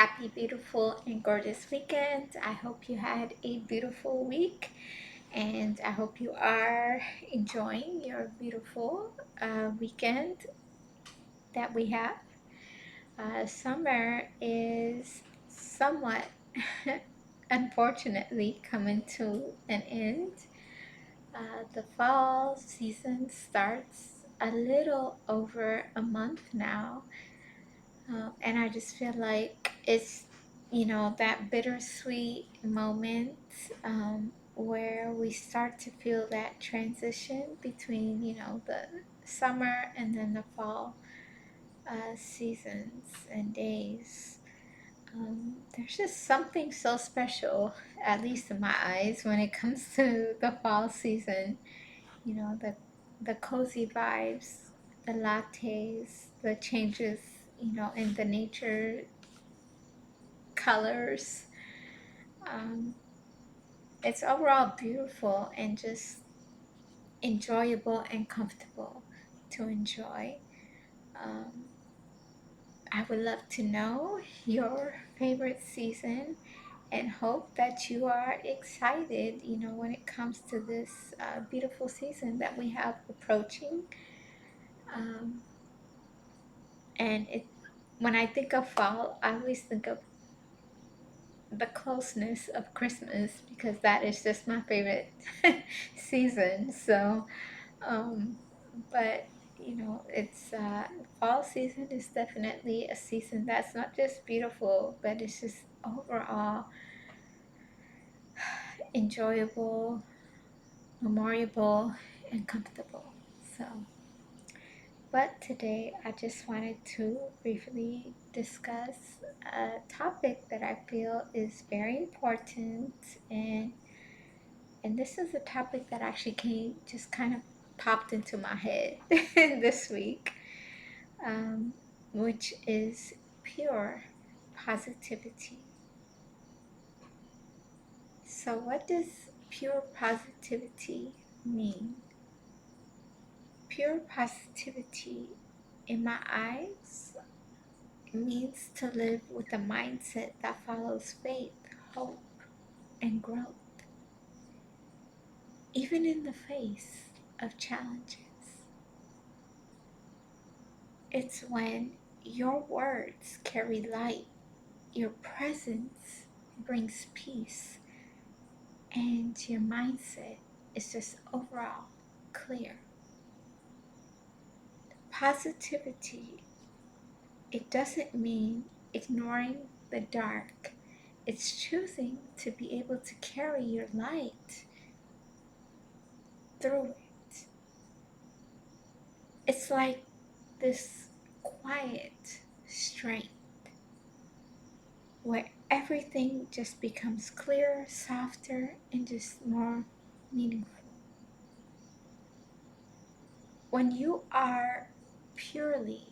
happy, beautiful, and gorgeous weekend. I hope you had a beautiful week and I hope you are enjoying your beautiful weekend that we have. Summer is somewhat, unfortunately, coming to an end. The fall season starts a little over a month now. And I just feel like it's, that bittersweet moment where we start to feel that transition between, the summer and then the fall seasons and days. There's just something so special, at least in my eyes, when it comes to the fall season. The cozy vibes, the lattes, the changes, in the nature colors. Um, it's overall beautiful and just enjoyable and comfortable to enjoy. Um, I would love to know your favorite season and hope that you are excited, when it comes to this beautiful season that we have approaching. Um, and when I think of fall, I always think of the closeness of Christmas because that is just my favorite season. So, um, but it's fall season is definitely a season that's not just beautiful, but it's just overall enjoyable, memorable, and comfortable. So, but today I just wanted to briefly discuss a topic that I feel is very important, and this is a topic that actually came just kind of popped into my head this week, um, which is pure positivity. So, what does pure positivity mean? Pure positivity, in my eyes, means to live with a mindset that follows faith, hope, and growth, even in the face of challenges. It's when your words carry light, your presence brings peace, and your mindset is just overall clear. Positivity, it doesn't mean ignoring the dark. It's choosing to be able to carry your light through it. It's like this quiet strength where everything just becomes clearer, softer, and just more meaningful. When you are purely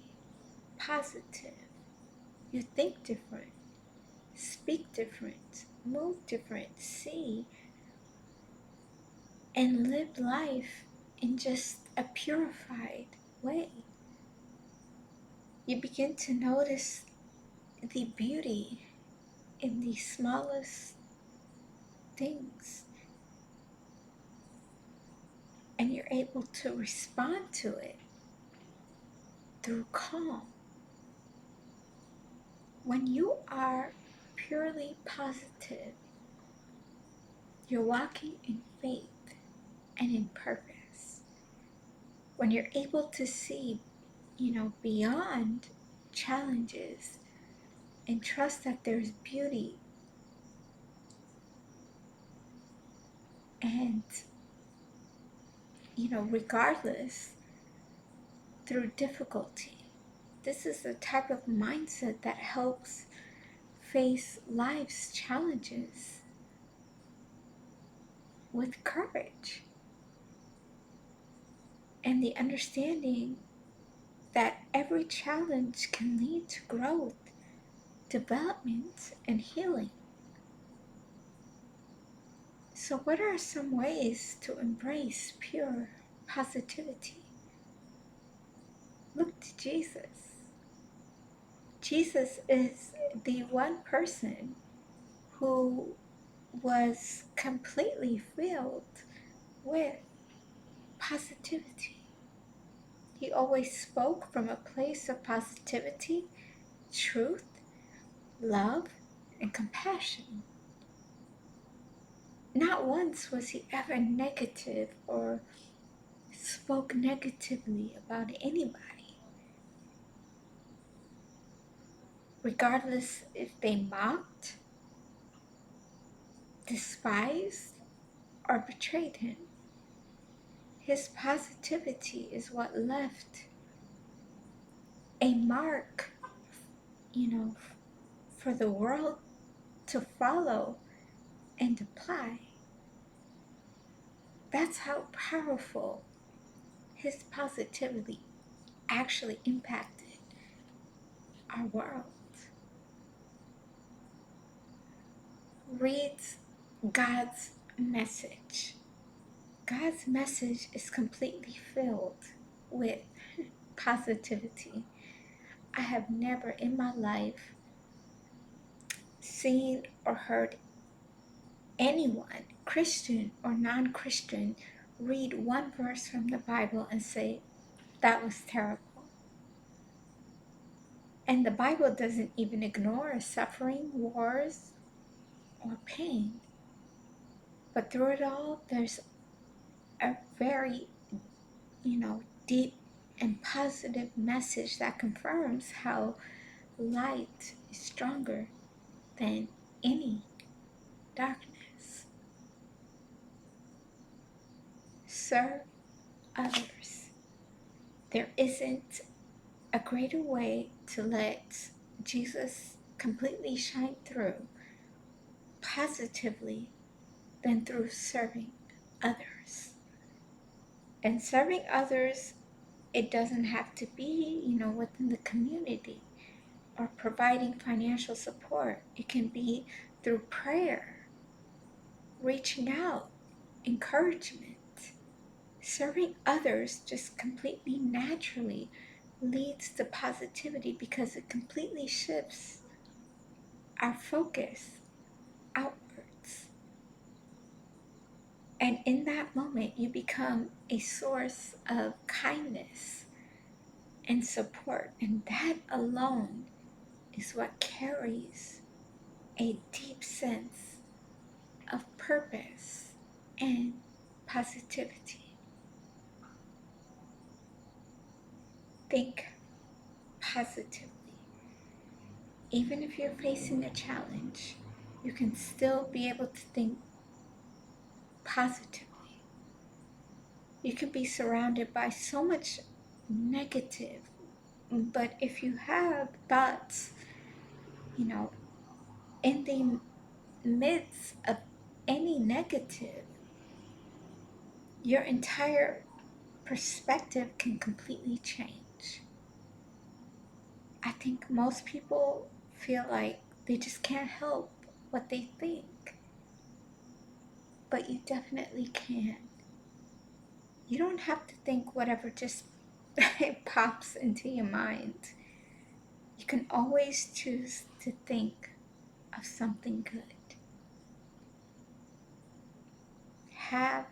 positive, you think different, speak different, move different, see and live life in just a purified way. You begin to notice the beauty in the smallest things, and you're able to respond to it through calm. When you are purely positive, you're walking in faith and in purpose. When you're able to see, beyond challenges and trust that there's beauty and, regardless through difficulty. This is the type of mindset that helps face life's challenges with courage and the understanding that every challenge can lead to growth, development, and healing. So, what are some ways to embrace pure positivity? Look to Jesus. Jesus is the one person who was completely filled with positivity. He always spoke from a place of positivity, truth, love, and compassion. Not once was he ever negative or spoke negatively about anybody, regardless if they mocked, despised, or betrayed him. His positivity is what left a mark, you know, for the world to follow and apply. That's how powerful his positivity actually impacted our world. Read God's message. God's message is completely filled with positivity. I have never in my life seen or heard anyone, Christian or non Christian, read one verse from the Bible and say, that was terrible. And the Bible doesn't even ignore suffering, wars, or pain. But through it all, there's a very, deep and positive message that confirms how light is stronger than any darkness. Serve others. There isn't a greater way to let Jesus completely shine through positively than through serving others. And serving others, it doesn't have to be, within the community or providing financial support. It can be through prayer, reaching out, encouragement. Serving others just completely naturally leads to positivity because it completely shifts our focus outwards. And in that moment, you become a source of kindness and support. And that alone is what carries a deep sense of purpose and positivity. Think positively. Even if you're facing a challenge, you can still be able to think positively. You can be surrounded by so much negative, but if you have thoughts, in the midst of any negative, your entire perspective can completely change. I think most people feel like they just can't help what they think, but you definitely can. You don't have to think whatever just pops into your mind. You can always choose to think of something good. Have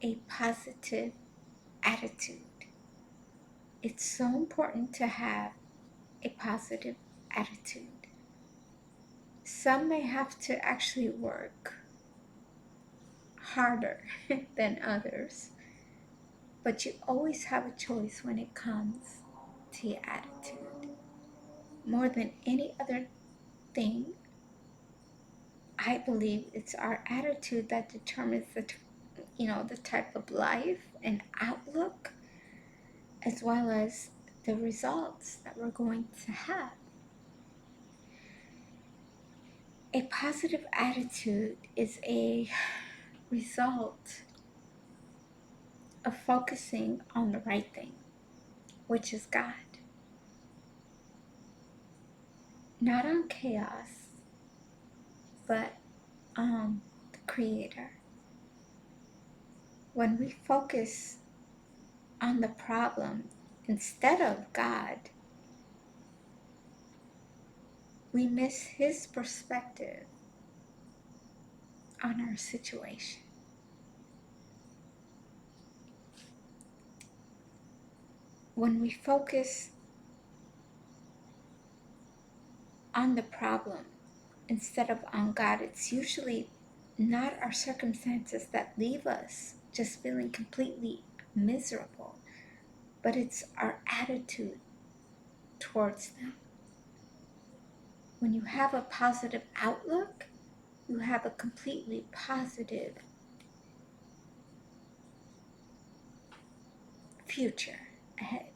a positive attitude. It's so important to have a positive attitude. Some may have to actually work harder than others, but you always have a choice when it comes to your attitude. More than any other thing, I believe it's our attitude that determines the type of life and outlook, as well as the results that we're going to have. A positive attitude is a result of focusing on the right thing, which is God, not on chaos, but on the Creator. When we focus on the problem instead of God, we miss his perspective on our situation. When we focus on the problem instead of on God, it's usually not our circumstances that leave us just feeling completely miserable, but it's our attitude towards them. When you have a positive outlook, you have a completely positive future ahead.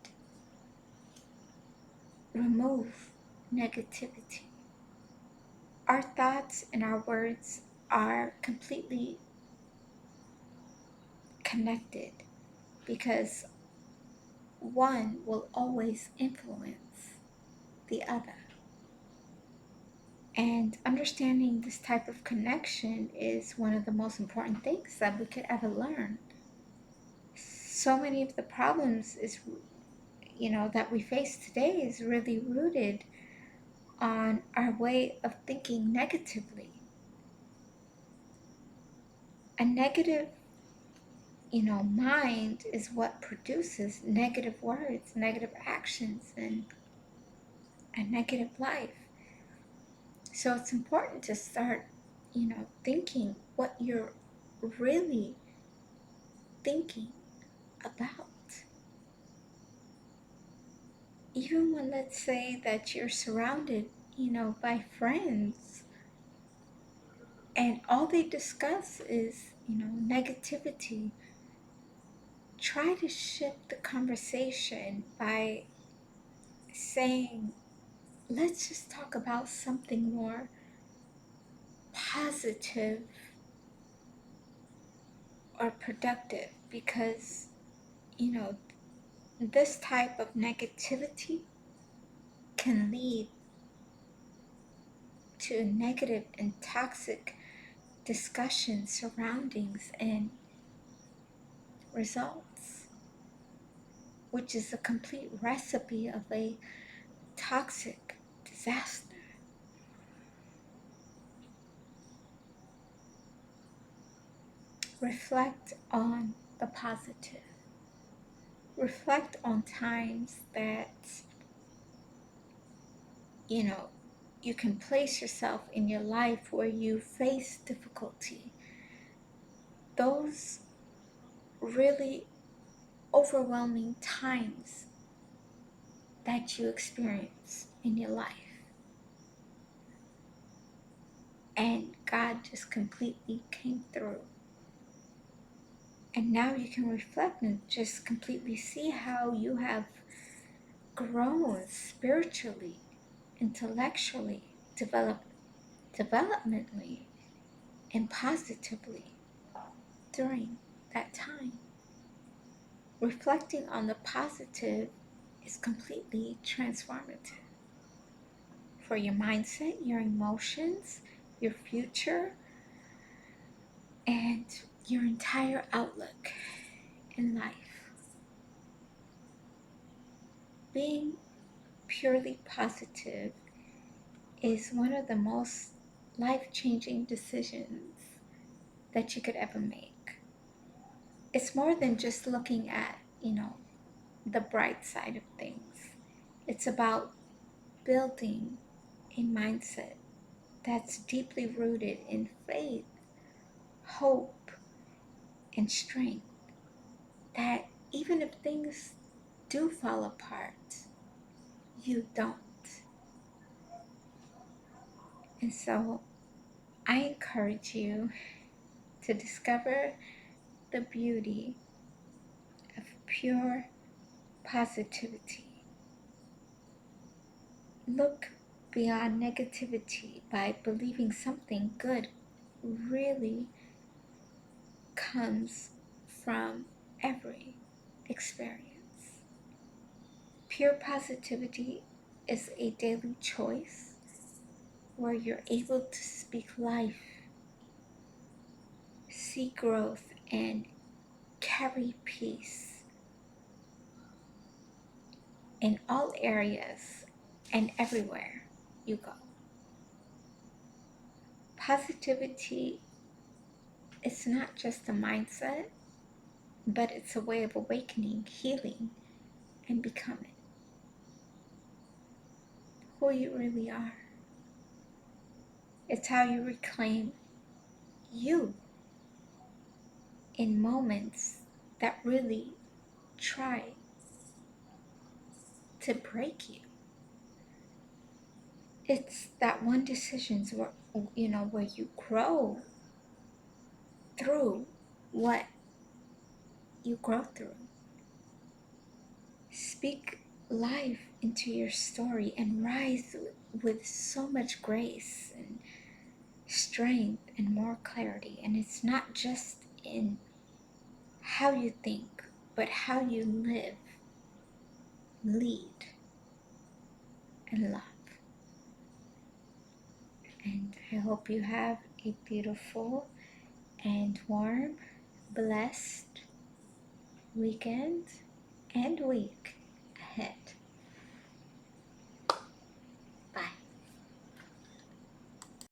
Remove negativity. Our thoughts and our words are completely connected because one will always influence the other. And understanding this type of connection is one of the most important things that we could ever learn. So many of the problems that we face today is really rooted on our way of thinking negatively. A negative, mind is what produces negative words, negative actions, and a negative life. So it's important to start, thinking what you're really thinking about. Even when, let's say, that you're surrounded, by friends and all they discuss is, negativity, try to shift the conversation by saying, let's just talk about something more positive or productive because, you know, this type of negativity can lead to negative and toxic discussions, surroundings, and results, which is a complete recipe of a toxic disaster. Reflect on the positive. Reflect on times that, you can place yourself in your life where you face difficulty. Those really overwhelming times that you experience in your life. And God just completely came through. And now you can reflect and just completely see how you have grown spiritually, intellectually, developmentally, and positively during that time. Reflecting on the positive is completely transformative for your mindset, your emotions, your future, and your entire outlook in life. Being purely positive is one of the most life-changing decisions that you could ever make. It's more than just looking at, the bright side of things. It's about building a mindset that's deeply rooted in faith, hope, and strength. That even if things do fall apart, you don't. And so I encourage you to discover the beauty of pure positivity. Look beyond negativity by believing something good really comes from every experience. Pure positivity is a daily choice where you're able to speak life, see growth, and carry peace in all areas and everywhere you go. Positivity is not just a mindset, but it's a way of awakening, healing, and becoming who you really are. It's how you reclaim you in moments that really try to break you. It's that one decisions where where you grow through what you grow through. Speak life into your story and rise with so much grace and strength and more clarity. And it's not just in how you think, but how you live, lead, and love. And I hope you have a beautiful and warm, blessed weekend and week ahead.